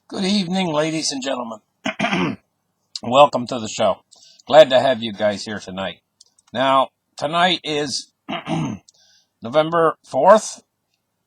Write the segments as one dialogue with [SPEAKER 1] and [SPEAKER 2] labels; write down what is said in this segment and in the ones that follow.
[SPEAKER 1] Good evening, ladies and gentlemen. Welcome to the show. Glad to have you guys here tonight. Now, tonight is November 4th,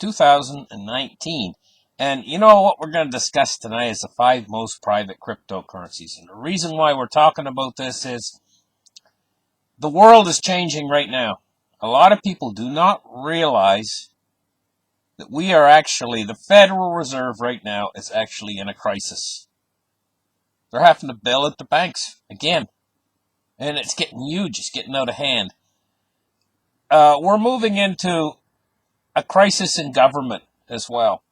[SPEAKER 1] 2019. And you know what we're going to discuss tonight is the 5 most private cryptocurrencies. And the reason why we're talking about this is the world is changing right now. A lot of people do not realize that the Federal Reserve right now is actually in a crisis. They're having to bail out the banks again. And it's getting huge. It's getting out of hand. We're moving into a crisis in government as well.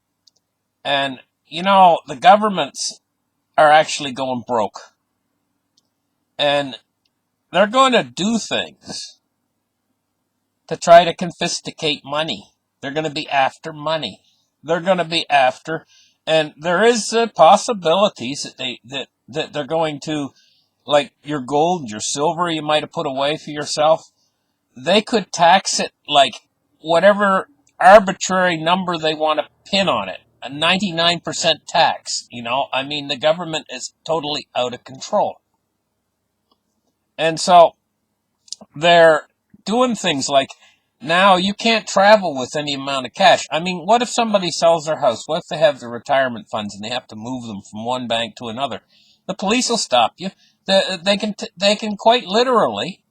[SPEAKER 1] And, the governments are actually going broke. And they're going to do things to try to confiscate money. They're going to be after money. They're going to be after, and there is possibilities that they're going to, like your gold, your silver you might have put away for yourself. They could tax it like whatever arbitrary number they want to pin on it. A 99% tax, the government is totally out of control. And so they're doing things like now you can't travel with any amount of cash. What if somebody sells their house? What if they have their retirement funds and they have to move them from one bank to another? The police will stop you. They can quite literally,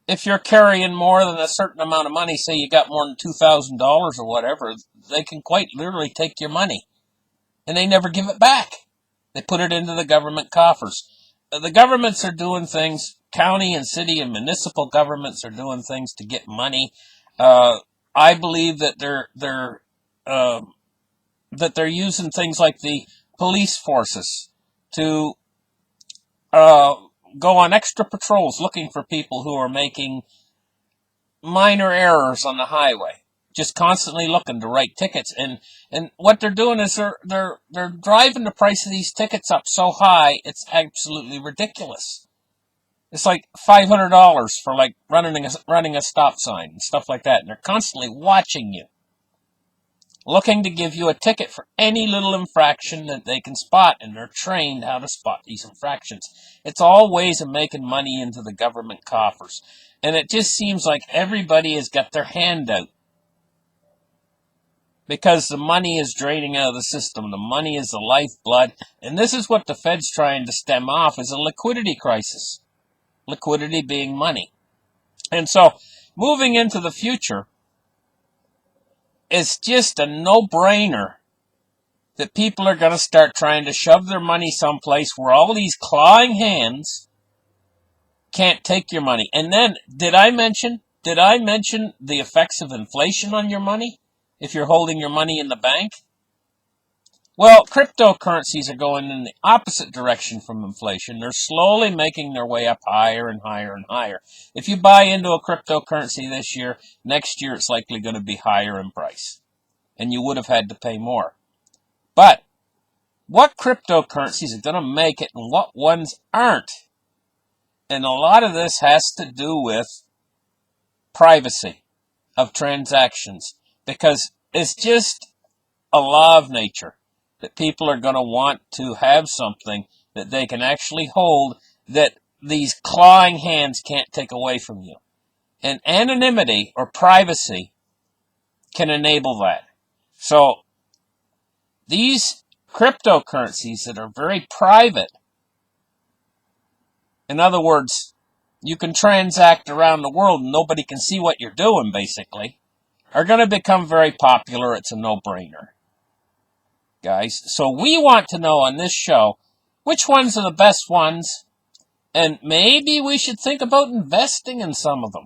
[SPEAKER 1] if you're carrying more than a certain amount of money, say you got more than $2,000 or whatever, they can quite literally take your money. And they never give it back. They put it into the government coffers. The governments are doing things, county and city and municipal governments are doing things to get money. I believe that they're using things like the police forces to go on extra patrols looking for people who are making minor errors on the highway, just constantly looking to write tickets. And what they're doing is they're driving the price of these tickets up so high it's absolutely ridiculous. It's like $500 for like running a stop sign and stuff like that. And they're constantly watching you, looking to give you a ticket for any little infraction that they can spot, and they're trained how to spot these infractions. It's all ways of making money into the government coffers. And it just seems like everybody has got their hand out because the money is draining out of the system. The money is the lifeblood. And this is what the Fed's trying to stem off, is a liquidity crisis. Liquidity being money. And so moving into the future, it's just a no-brainer that people are going to start trying to shove their money someplace where all these clawing hands can't take your money. And then, did I mention the effects of inflation on your money if you're holding your money in the bank? Well, cryptocurrencies are going in the opposite direction from inflation. They're slowly making their way up higher and higher and higher. If you buy into a cryptocurrency this year, next year it's likely going to be higher in price. And you would have had to pay more. But what cryptocurrencies are going to make it and what ones aren't? And a lot of this has to do with privacy of transactions, because it's just a law of nature that people are going to want to have something that they can actually hold that these clawing hands can't take away from you. And anonymity or privacy can enable that. So these cryptocurrencies that are very private, in other words, you can transact around the world and nobody can see what you're doing, basically, are going to become very popular. It's a no-brainer, guys. So we want to know on this show which ones are the best ones, and maybe we should think about investing in some of them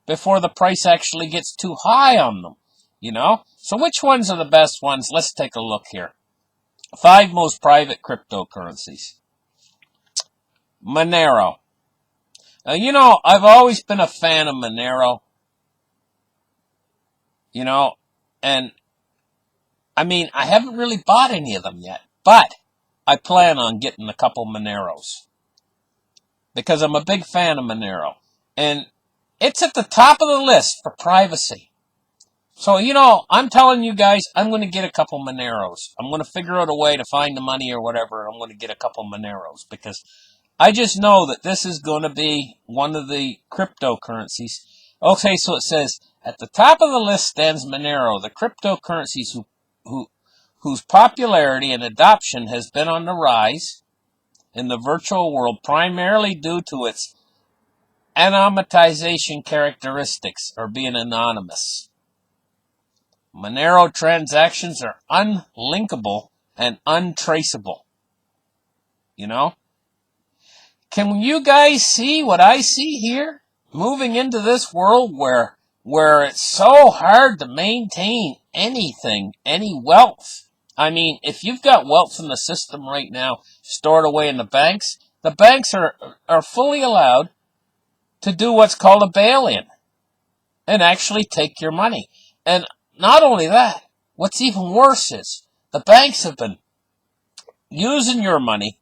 [SPEAKER 1] before the price actually gets too high on them, So which ones are the best ones? Let's take a look here. 5 most private cryptocurrencies. Monero. I've always been a fan of Monero. And I haven't really bought any of them yet, but I plan on getting a couple Moneros because I'm a big fan of Monero. And it's at the top of the list for privacy. So, I'm telling you guys, I'm going to get a couple Moneros. I'm going to figure out a way to find the money or whatever. I'm going to get a couple Moneros because I just know that this is going to be one of the cryptocurrencies. Okay, so it says, at the top of the list stands Monero, the cryptocurrencies whose popularity and adoption has been on the rise in the virtual world, primarily due to its anonymization characteristics, or being anonymous. Monero transactions are unlinkable and untraceable. Can you guys see what I see here? Moving into this world where it's so hard to maintain anything, any wealth. I mean, if you've got wealth in the system right now stored away in the banks are fully allowed to do what's called a bail-in and actually take your money. And not only that, what's even worse is the banks have been using your money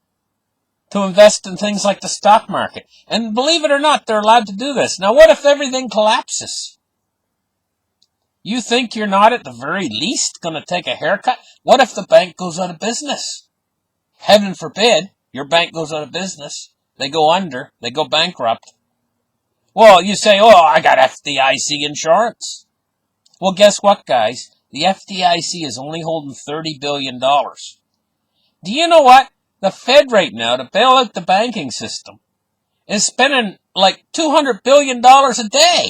[SPEAKER 1] to invest in things like the stock market. And believe it or not, they're allowed to do this. Now, what if everything collapses? You think you're not at the very least going to take a haircut? What if the bank goes out of business? Heaven forbid, your bank goes out of business. They go under. They go bankrupt. Well, you say, oh, I got FDIC insurance. Well, guess what, guys? The FDIC is only holding $30 billion. Do you know what? The Fed right now, to bail out the banking system, is spending like $200 billion a day.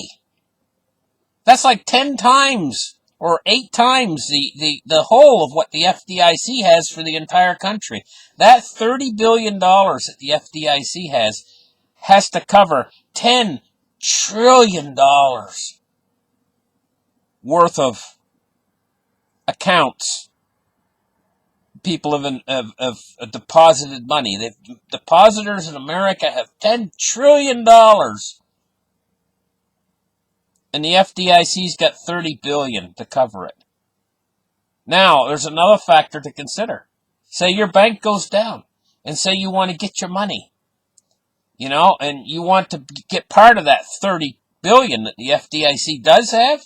[SPEAKER 1] That's like 10 times or 8 times the whole of what the FDIC has for the entire country. That $30 billion that the FDIC has to cover $10 trillion worth of accounts. People have deposited money. Depositors in America have $10 trillion. And the FDIC's got $30 billion to cover it. Now, there's another factor to consider. Say your bank goes down, and say you want to get your money, and you want to get part of that $30 billion that the FDIC does have.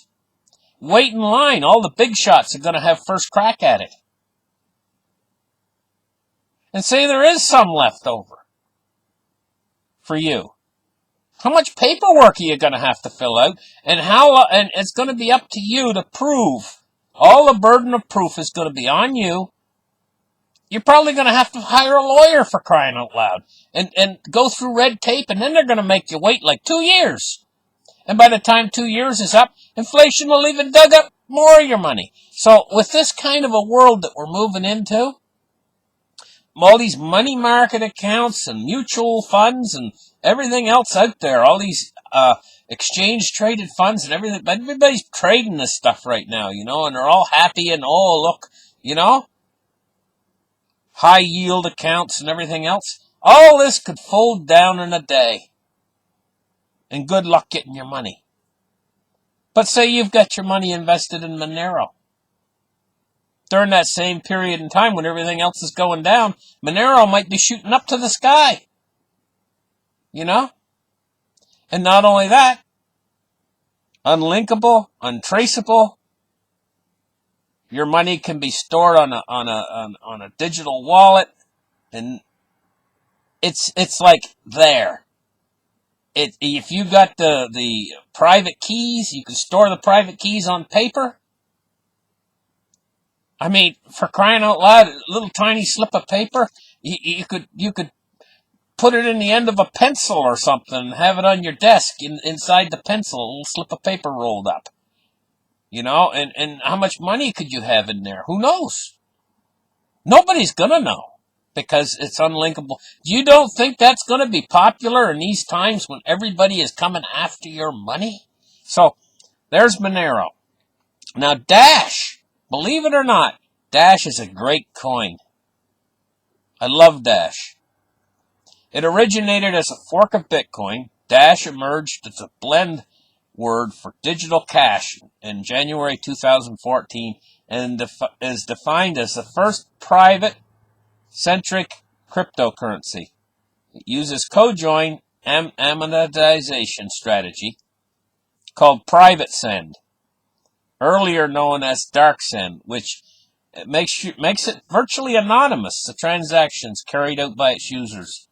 [SPEAKER 1] Wait in line. All the big shots are going to have first crack at it. And say there is some left over for you. How much paperwork are you going to have to fill out? And it's going to be up to you to prove. All the burden of proof is going to be on you. You're probably going to have to hire a lawyer, for crying out loud, and go through red tape, and then they're going to make you wait like 2 years. And by the time 2 years is up, inflation will even dug up more of your money. So with this kind of a world that we're moving into, all these money market accounts and mutual funds and everything else out there, all these exchange traded funds and everything, but everybody's trading this stuff right now, and they're all happy and, oh, look, high yield accounts and everything else. All this could fold down in a day. And good luck getting your money. But say you've got your money invested in Monero. During that same period in time when everything else is going down, Monero might be shooting up to the sky. And not only that, unlinkable, untraceable. Your money can be stored on a digital wallet, and it's like there. If you got the private keys, you can store the private keys on paper. I mean, for crying out loud, a little tiny slip of paper, you could put it in the end of a pencil or something, and have it on your desk inside the pencil, a little slip of paper rolled up. And how much money could you have in there? Who knows? Nobody's gonna know because it's unlinkable. You don't think that's gonna be popular in these times when everybody is coming after your money? So, there's Monero. Now, Dash, believe it or not, Dash is a great coin. I love Dash. It originated as a fork of Bitcoin. Dash emerged as a blend word for digital cash in January 2014 and is defined as the first private-centric cryptocurrency. It uses cojoin amortization strategy called private send. earlier known as DarkSend, which makes it virtually anonymous, the transactions carried out by its users.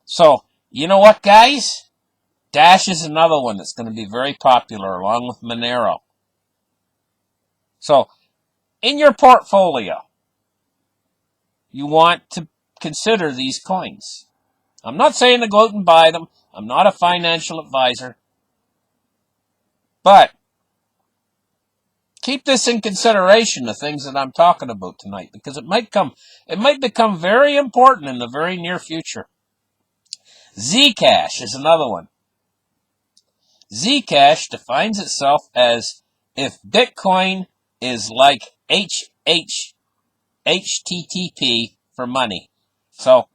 [SPEAKER 1] So, you know what, guys? Dash is another one that's going to be very popular, along with Monero. So, in your portfolio, you want to consider these coins. I'm not saying to go out and buy them. I'm not a financial advisor. But keep this in consideration, the things that I'm talking about tonight, because it might become very important in the very near future. Zcash is another one. Zcash defines itself as if Bitcoin is like HTTP for money. So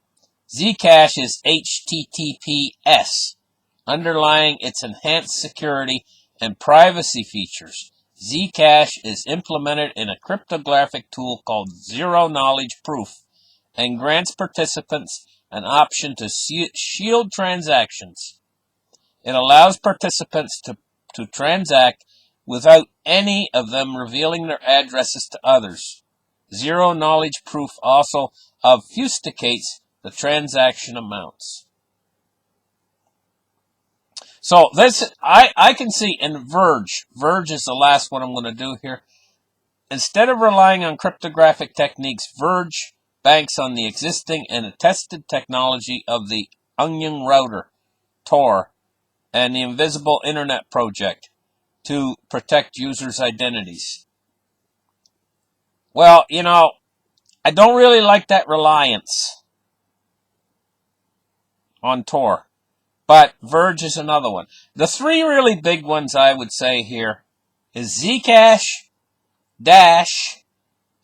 [SPEAKER 1] Zcash is HTTPS, underlying its enhanced security and privacy features. Zcash is implemented in a cryptographic tool called zero-knowledge proof and grants participants an option to shield transactions. It allows participants to transact without any of them revealing their addresses to others. Zero-knowledge proof also obfuscates the transaction amounts. So this, I can see in Verge is the last one I'm going to do here. Instead of relying on cryptographic techniques, Verge banks on the existing and attested technology of the Onion Router, Tor, and the Invisible Internet Project to protect users' identities. Well, I don't really like that reliance on Tor, but Verge is another one. The three really big ones I would say here is Zcash, Dash,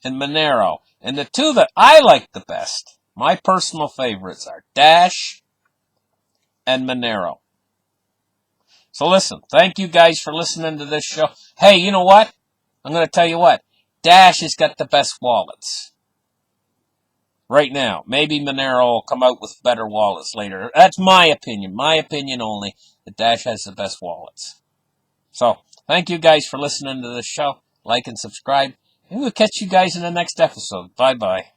[SPEAKER 1] and Monero. And the two that I like the best, my personal favorites, are Dash and Monero. So listen, thank you guys for listening to this show. Hey, you know what? I'm going to tell you what. Dash has got the best wallets right now. Maybe Monero will come out with better wallets later. That's my opinion. My opinion only. That Dash has the best wallets. So, thank you guys for listening to this show. Like and subscribe. And we'll catch you guys in the next episode. Bye-bye.